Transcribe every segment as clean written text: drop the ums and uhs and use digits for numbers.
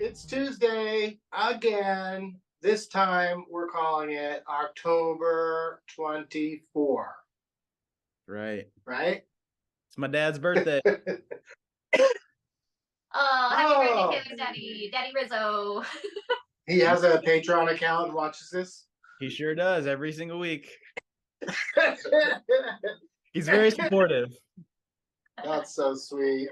It's Tuesday again. This time we're calling it October 24. Right. Right? It's my dad's birthday. Oh, happy Oh. birthday to Daddy Rizzo. He has a Patreon account and watches this. He sure does every single week. He's very supportive. That's so sweet.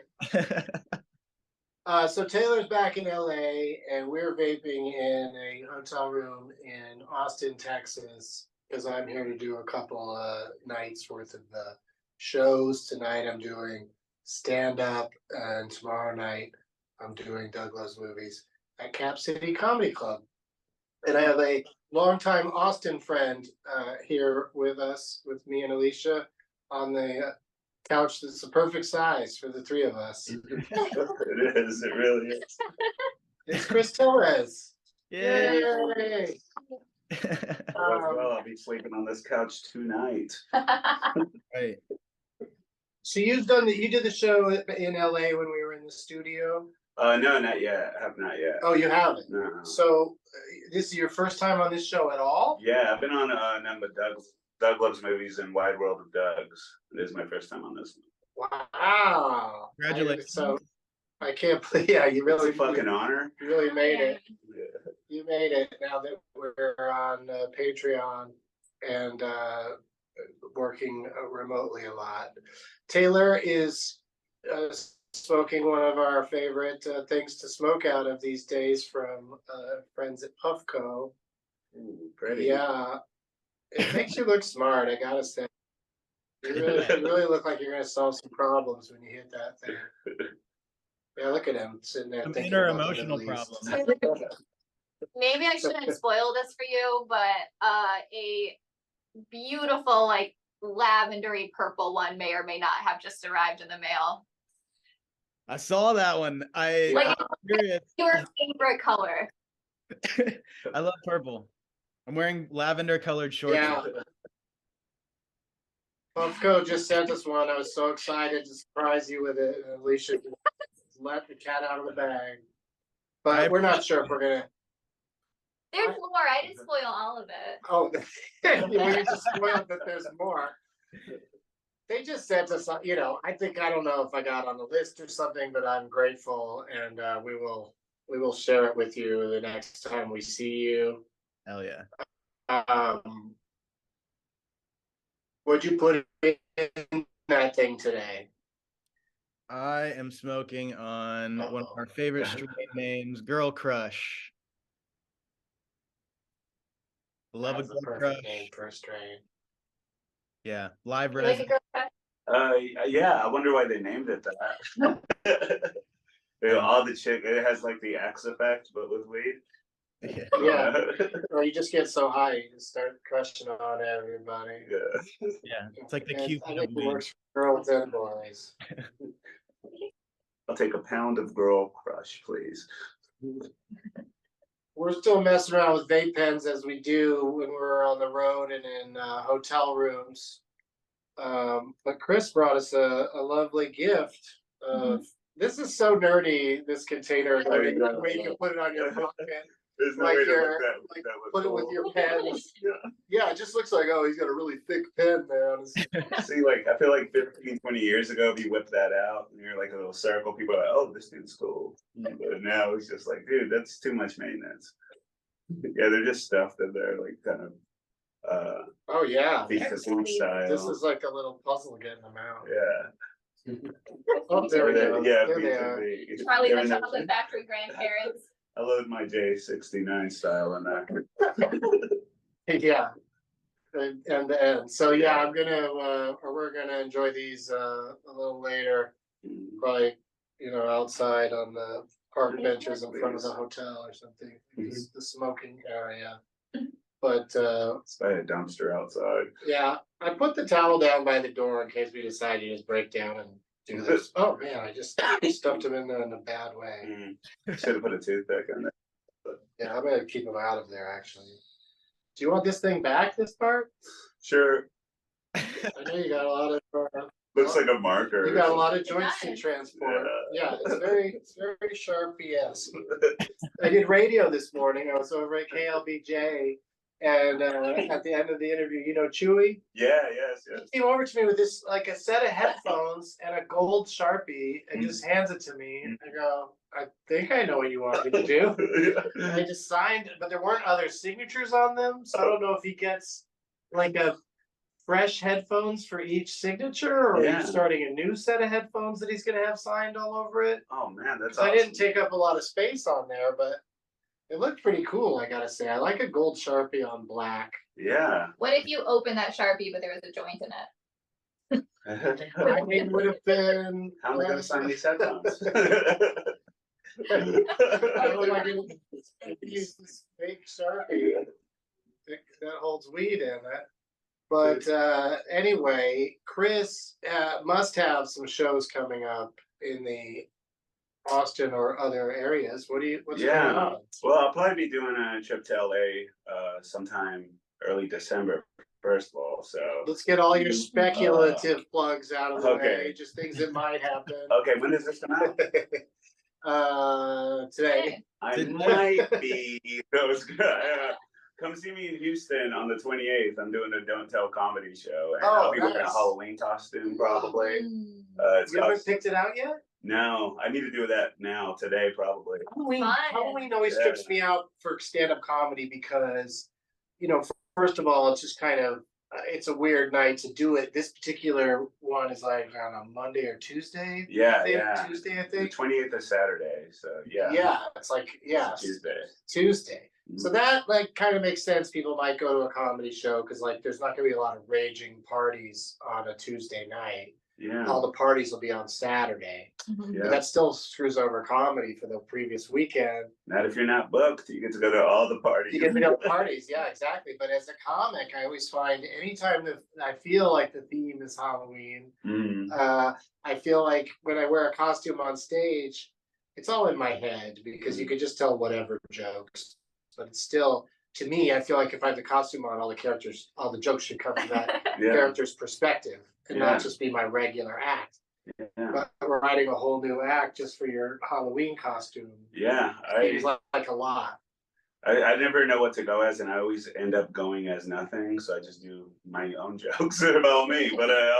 So Taylor's back in LA and we're vaping in a hotel room in Austin, Texas, because I'm here to do a couple nights worth of the shows. Tonight I'm doing stand-up, and tomorrow night I'm doing Doug Loves Movies at Cap City Comedy Club. And I have a longtime Austin friend here with us, with me and Alicia, on the couch that's the perfect size for the three of us. It is. It really is. It's Chris Tellez. Yay! Yay! Well, I'll be sleeping on this couch tonight. Right. So you did the show in LA when we were in the studio? No, not yet. I have not yet. Oh, you haven't? No. So this is your first time on this show at all? Yeah, I've been on none but Doug Loves Movies and Wide World of Doug's. It is my first time on this one. Wow! Congratulations. So I can't believe. Yeah, you really It's a fucking honor. You really made it. Yeah. You made it. Now that we're on Patreon and working remotely a lot. Taylor is smoking one of our favorite things to smoke out of these days from friends at Puffco. Ooh, pretty. Yeah, it makes you look smart, I gotta say. You really look like you're gonna solve some problems when you hit that thing. Yeah, look at him sitting there Some thinking inner about the emotional Middle East. problem. Maybe I shouldn't spoil this for you, but a beautiful, like, lavendery purple one may or may not have just arrived in the mail. I saw that one. Like, your favorite color. I love purple. I'm wearing lavender colored shorts. Yeah. Puffco just sent us one. I was so excited to surprise you with it. And Alicia just let the cat out of the bag. But we're not sure if we're gonna. There's more. I didn't spoil all of it. Oh, you just spoiled that there's more. They just sent us, I don't know if I got on the list or something, but I'm grateful, and we will share it with you the next time we see you. Hell yeah. What'd you put in that thing today? I am smoking on one of our favorite strain names, Girl Crush. Love That's a the Girl perfect Crush. name for a strain. Yeah, live You like a resin. girl crush? Yeah, I wonder why they named it that. All the chick, it has like the X effect, but with weed. Yeah. Or you just get so high, you just start crushing on everybody. Yeah. Yeah, it's like the And cute. I think it works for girls and boys. I'll take a pound of Girl Crush, please. We're still messing around with vape pens as we do when we're on the road and in hotel rooms. But Chris brought us a lovely gift. This is so nerdy, this container, where you can put it on your pocket. There's no Like way to your- look that Put it with your pens. Yeah, it just looks like, oh, he's got a really thick pen there on his. See, like, I feel like 15, 20 years ago, if you whip that out and you're like a little circle, people are like, oh, this dude's cool. But now it's just like, dude, that's too much maintenance. Yeah, they're just stuff that they're like kind of Oh yeah, Picasso style. this is like a little puzzle getting them out. Yeah. Oh, there we go. Yeah, There they are. Charlie They're the in the- Chocolate Factory grandparents. I load my J69 style in that. Yeah. And so yeah, we're gonna enjoy these a little later, probably outside on the park benches in front of the hotel or something. It's the smoking area. But It's by a dumpster outside. yeah, I put the towel down by the door in case we decide to just break down and do this. Oh man, I just stuffed him in there in a bad way. Should have put a toothpick in there. Yeah, I'm gonna keep him out of there actually. Do you want this thing back, this part? Sure. I know you got a lot of Looks like a marker. You got a lot of It joints to does. transport. Yeah, it's very sharp BS. I did radio this morning. I was over at KLBJ, and at the end of the interview, you know Chewy? Yeah, yes, yes. He came over to me with this, like a set of headphones and a gold Sharpie, and just hands it to me. I go, I think I know what you want me to do. And I just signed, but there weren't other signatures on them, so I don't know if he gets like a fresh headphones for each signature, or Yeah. he's starting a new set of headphones that he's gonna have signed all over it. Oh man, that's 'Cause awesome. I didn't take up a lot of space on there, but it looked pretty cool, I gotta say. I like a gold Sharpie on black. Yeah. What if you open that Sharpie but there was a joint in it? I mean, would have been. How am I gonna sign these headphones? I don't know if I can use this fake Sharpie that holds weed in it. But anyway, Chris must have some shows coming up in the Austin or other areas. What's going Yeah. on? Well, I'll probably be doing a trip to LA sometime early December, first of all. So Let's get all your speculative plugs out of the okay. way, just things that might happen. okay, when does this come out? Today. I Didn't- might be those guys. Come see me in Houston on the 28th. I'm doing a Don't Tell comedy show, and I'll be wearing a nice. Halloween costume probably. Mm. It's You haven't got, picked it out yet? no, I need to do that now, today probably. Fun. Halloween always Yeah. trips me out for stand-up comedy because, you know, first of all, it's just kind of it's a weird night to do it. This particular one is like on a Monday or Tuesday. Yeah, yeah. Tuesday, I The think. 28th is Saturday, so yeah. Yeah, it's like It's Tuesday. Tuesday. So Mhm. that like kind of makes sense. People might go to a comedy show because like there's not gonna be a lot of raging parties on a Tuesday night. Yeah. All the parties will be on Saturday. Mhm. Yeah. But that still screws over comedy for the previous weekend. Not if you're not booked, you get to go to all the parties. You get to go to parties, yeah, exactly. But as a comic, I always find anytime that I feel like the theme is Halloween, Mm. I feel like when I wear a costume on stage, it's all in my head because you could just tell whatever jokes. But it's still, to me, I feel like if I have the costume on, all the jokes should come from that Yeah. character's perspective and Yeah. not just be my regular act. Yeah. But we're writing a whole new act just for your Halloween costume. Yeah. Seems like a lot. I never know what to go as, and I always end up going as nothing. So I just do my own jokes about me. But I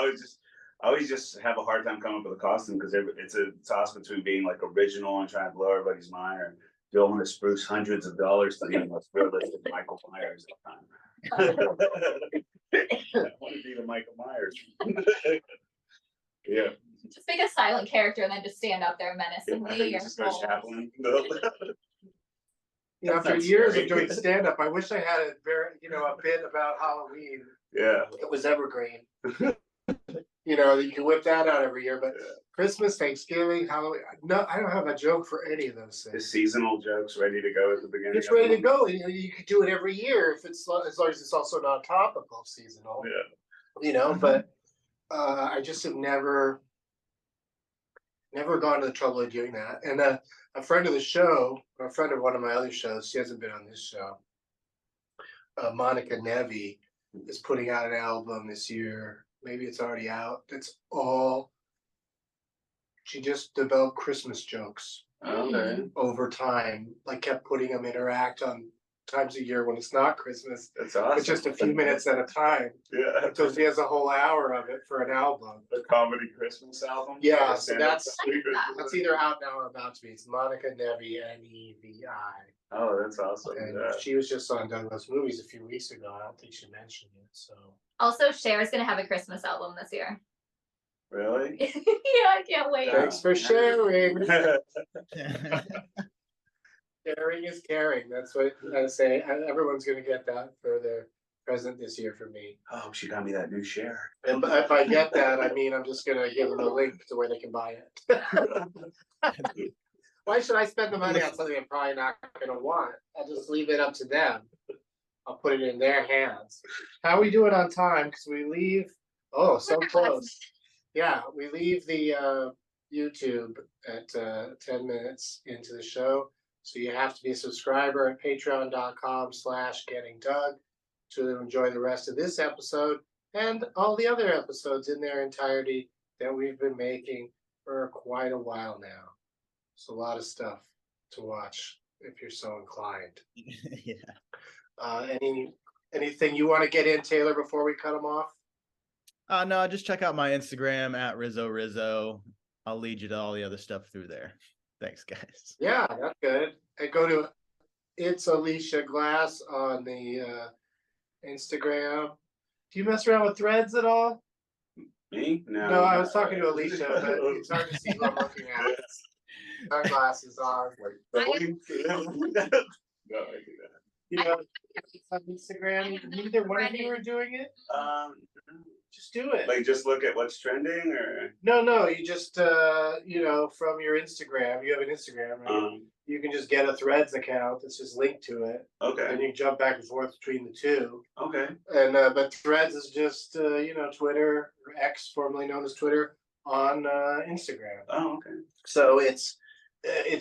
always just have a hard time coming up with a costume because it's a toss between being like original and trying to blow everybody's mind, or do I want to spruce hundreds of dollars to be the most realistic Michael Myers at the time. I want to be the Michael Myers. Yeah. Just make a silent character and then just stand up there menacingly. You're Just go full. Chaplin. You know, That's after not years scary. of doing stand up, I wish I had a bit about Halloween. Yeah. It was evergreen. You can whip that out every year, but Christmas, Thanksgiving, Halloween. No, I don't have a joke for any of those The things. seasonal jokes ready to go at the beginning. It's of the ready to month. go. You could do it every year if it's as long as it's also not topical seasonal. Yeah. But I just have never gone to the trouble of doing that. And a friend of the show, a friend of one of my other shows, she hasn't been on this show. Monica Nevi is putting out an album this year. Maybe it's already out. She just developed Christmas jokes Okay. over time, like kept putting them in her act on times a year when it's not Christmas, That's awesome. but just a few minutes at a time. Yeah. So she has a whole hour of it for an album. The comedy Christmas album. Yeah, The so stand-up that's- comedy That's Christmas either out now or about to be. It's Monica Nevi, Nevi. Oh, that's awesome. And Yeah. she was just on Douglas Movies a few weeks ago. I don't think she mentioned it. So Also, Cher's gonna have a Christmas album this year. Really? Yeah, I can't wait. Yeah. thanks for sharing. Yeah. Sharing is caring. That's what I say. Everyone's gonna get that for their present this year from me. Oh, she got me that new share. And if I get that, I mean, I'm just gonna give them a link to where they can buy it. Why should I spend the money on something I'm probably not gonna want? I'll just leave it up to them. I'll put it in their hands. How are we doing on time? Because we leave, oh, so close. Yeah, we leave the YouTube at 10 minutes into the show. So you have to be a subscriber at patreon.com/gettingdoug to enjoy the rest of this episode and all the other episodes in their entirety that we've been making for quite a while now. It's a lot of stuff to watch if you're so inclined. Yeah. Anything you want to get in, Taylor, before we cut them off? No, just check out my Instagram at Rizzo. I'll lead you to all the other stuff through there. Thanks, guys. Yeah, that's good. And go to It's Alicia Glass on the Instagram. Do you mess around with Threads at all? Me? No, I was talking to Alicia, but it's hard to see who I'm looking at. Sunglasses on. No, I do that. You know, on Instagram, neither one of you are doing it. Just do it. Like just look at what's trending, or No, you just you know, from your Instagram, you have an Instagram, right? You can just get a Threads account that's just linked to it, okay, and you can jump back and forth between the two. okay, And but Threads is just you know, Twitter, or X, formerly known as Twitter, on Instagram. oh, okay, So it's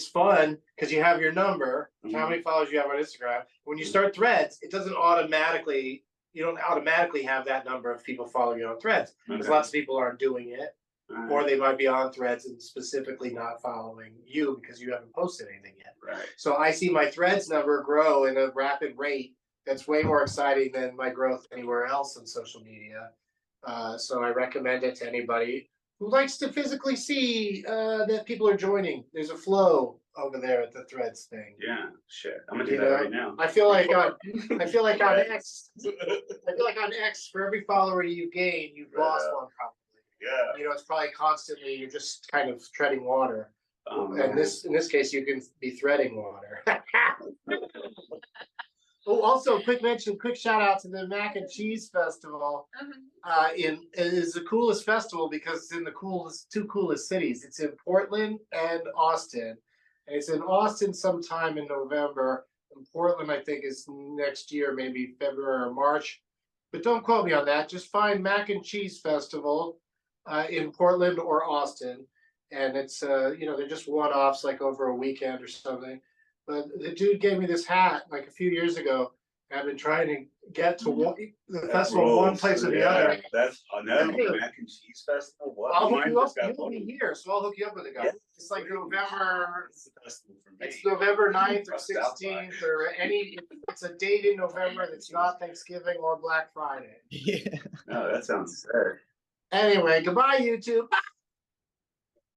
fun because you have your number, how Mhm. many followers you have on Instagram. When you start Threads, it doesn't automatically, you don't automatically have that number of people following you on Threads because okay. lots of people aren't doing it, All or right. they might be on Threads and specifically not following you because you haven't posted anything yet. Right. So I see my Threads number grow in a rapid rate that's way more exciting than my growth anywhere else on social media. So I recommend it to anybody who likes to physically see that people are joining. There's a flow over there at the Threads thing. Yeah, shit. I'm gonna do You that know, right now. I feel like on Right. X, for every follower you gain, you've Right. lost one probably. Yeah. You know, it's probably constantly you're just kind of treading water. Man. And in this case, you can be threading water. Oh, also, quick shout out to the Mac and Cheese Festival. It is the coolest festival because it's in the two coolest cities. It's in Portland and Austin. And it's in Austin sometime in November. In Portland, I think is next year, maybe February or March. But don't quote me on that. Just find Mac and Cheese Festival in Portland or Austin. And it's you know, they're just one-offs like over a weekend or something. But the dude gave me this hat like a few years ago. I've been trying to get to the festival one place or the other. That's another Yeah. Mac and Cheese Festival. What? I'll hook Mine you up. just got You'll be voted. here, so I'll hook you up with a guy. Yeah. It's like November. It's the festival for me. It's November 9th or I'll stop by. 16th or any. It's a date in November that's not Thanksgiving or Black Friday. Yeah. No, that sounds sick. Anyway, goodbye, YouTube. Bye.